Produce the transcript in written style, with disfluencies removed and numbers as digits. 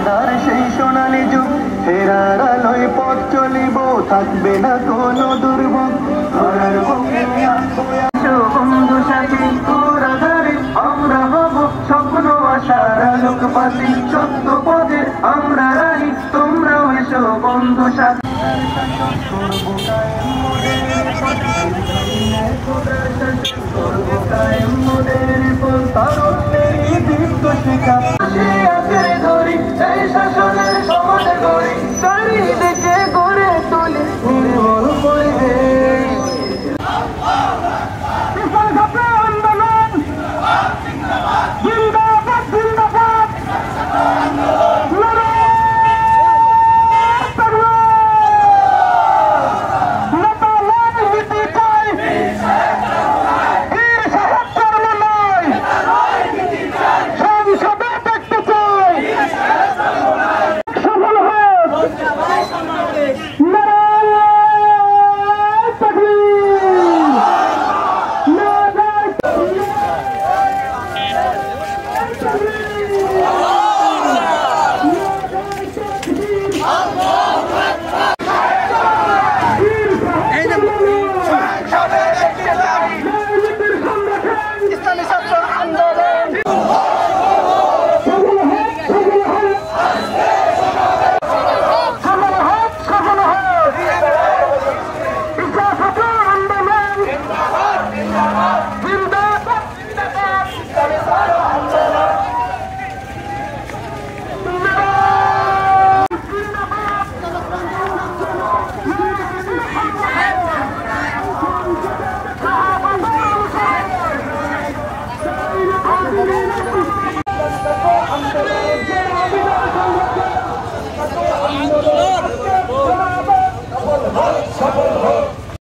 কায়দার সেই সোনালী যুগ ফেরার আলোয় পথ চলিব থাকবে না কোনো দুর্ভোগ ধরার বুকে বন্ধু সাথী তোরা ধরে আমরা হব স্বপ্ন আশার আলোকবাসী সত্য পথে আমরা রাহি তোমরাও এসো বন্ধু সাথী করবো কায়েম মোদের